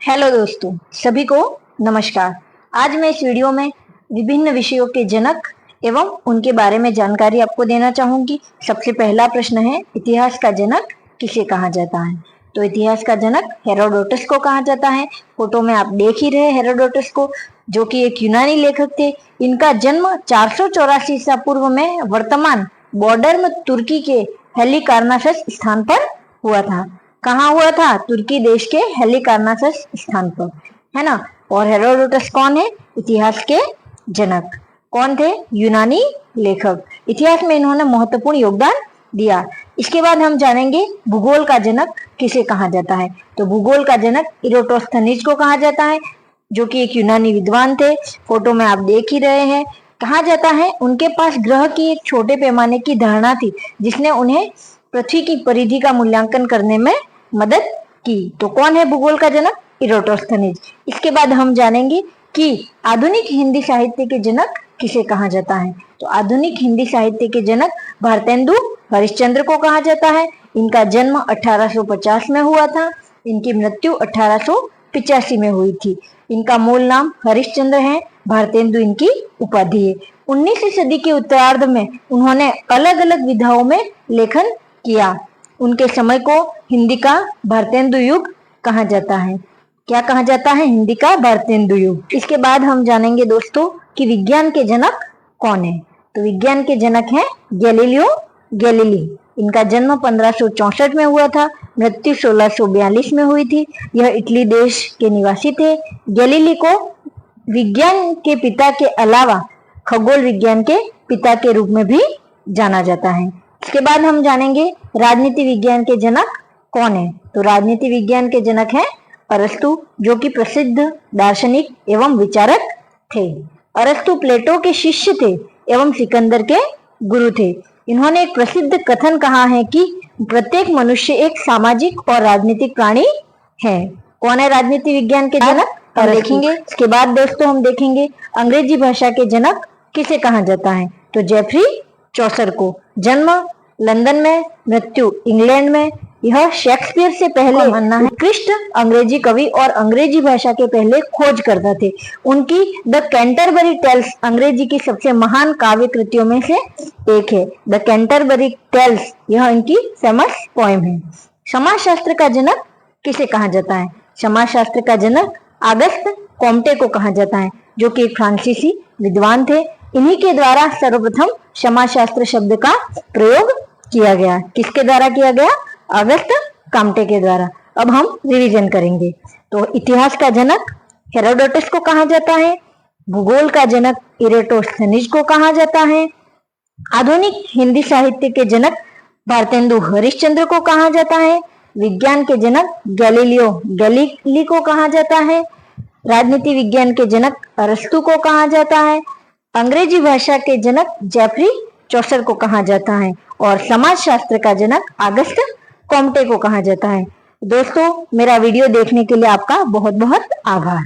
Hello दोस्तों, सभी को नमस्कार। आज मैं इस वीडियो में विभिन्न विषयों के जनक एवं उनके बारे में जानकारी आपको देना चाहूंगी। सबसे पहला प्रश्न है, इतिहास का जनक किसे कहा जाता है? तो इतिहास का जनक हेरोडोटस को कहा जाता है। फोटो में आप देख ही रहे हेरोडोटस को, जो कि एक यूनानी लेखक थे। इनका जन्म 484 ईसा पूर्व में वर्तमान बॉर्डर में तुर्की के हेलिकार्नासस स्थान पर हुआ था। कहाँ हुआ था? तुर्की देश के हेलिकार्नासस स्थान पर, है ना। और हेरोडोटस कौन है? इतिहास के जनक। कौन थे? यूनानी लेखक। इतिहास में इन्होंने महत्वपूर्ण योगदान दिया। इसके बाद हम जानेंगे भूगोल का जनक किसे कहा जाता है। तो भूगोल का जनक इरोटोस्थनीज को कहा जाता है, जो कि एक यूनानी विद्वान थे। फोटो में आप देख ही रहे हैं। कहा जाता है उनके पास ग्रह की एक छोटे पैमाने की धारणा थी, जिसने उन्हें पृथ्वी की परिधि का मूल्यांकन करने में मदद की। तो कौन है भूगोल का जनक? इरोटोस्थनीज। इसके बाद हम जानेंगे कि आधुनिक हिंदी साहित्य के जनक किसे कहा जाता है। तो आधुनिक हिंदी साहित्य के जनक भारतेंदु हरिश्चंद्र को कहा जाता है। इनका जन्म 1850 में हुआ था। इनकी मृत्यु 1885 में हुई थी। इनका मूल नाम हरिश्चंद्र है, भारतेंदु इनकी उपाधि है। 19वीं सदी के उत्तरार्ध में उन्होंने अलग अलग विधाओं में लेखन किया। उनके समय को हिंदी का भारतेंदु युग कहा जाता है। क्या कहा जाता है? हिंदी का भारतेंदु युग। इसके बाद हम जानेंगे दोस्तों कि विज्ञान के जनक कौन है। तो विज्ञान के जनक हैं गैलीलियो गैलीली। इनका जन्म 1564 में हुआ था, मृत्यु 1642 में हुई थी। यह इटली देश के निवासी थे। गैलीली को विज्ञान के पिता के अलावा खगोल विज्ञान के पिता के रूप में भी जाना जाता है। इसके बाद हम जानेंगे राजनीति विज्ञान के जनक कौन है। तो राजनीति विज्ञान के जनक हैं अरस्तु, जो कि प्रसिद्ध दार्शनिक एवं विचारक थे। अरस्तु प्लेटो के शिष्य थे एवं सिकंदर के गुरु थे। इन्होंने एक प्रसिद्ध कथन कहा है कि प्रत्येक मनुष्य एक सामाजिक और राजनीतिक प्राणी है। कौन है राजनीति विज्ञान के जनक? हम देखेंगे। इसके बाद दोस्तों हम देखेंगे अंग्रेजी भाषा के जनक किसे कहा जाता है। तो जेफरी चौसर को। जन्म लंदन में, मृत्यु इंग्लैंड में। यह शेक्सपियर से पहले उत्कृष्ट अंग्रेजी कवि और अंग्रेजी भाषा के पहले खोज करता थे। उनकी द कैंटरबरी टेल्स अंग्रेजी की सबसे महान काव्य कृतियों में से एक है। द कैंटरबरी टेल्स, यह इनकी फेमस पोएम है। समाजशास्त्र का जनक किसे कहा जाता है? समाजशास्त्र का जनक ऑगस्ट कॉम्टे को कहा जाता है, जो कि एक फ्रांसीसी विद्वान थे। इन्हीं के द्वारा सर्वप्रथम समाजशास्त्र शब्द का प्रयोग किया गया। किसके द्वारा किया गया? ऑगस्ट कॉम्टे के द्वारा। अब हम रिवीजन करेंगे। तो इतिहास का जनक हेरोडोटस को कहा जाता है। भूगोल का जनक इरोटोस्थनीज को कहा जाता है। आधुनिक हिंदी साहित्य के जनक भारतेंदु हरिश्चंद्र को कहा जाता है। विज्ञान के जनक गैलीलियो गैलीली को कहा जाता है। राजनीति विज्ञान के जनक अरस्तु को कहा जाता है। अंग्रेजी भाषा के जनक जेफरी चौसर को कहा जाता है। और समाजशास्त्र का जनक ऑगस्ट कॉम्टे को कहा जाता है। दोस्तों, मेरा वीडियो देखने के लिए आपका बहुत बहुत आभार।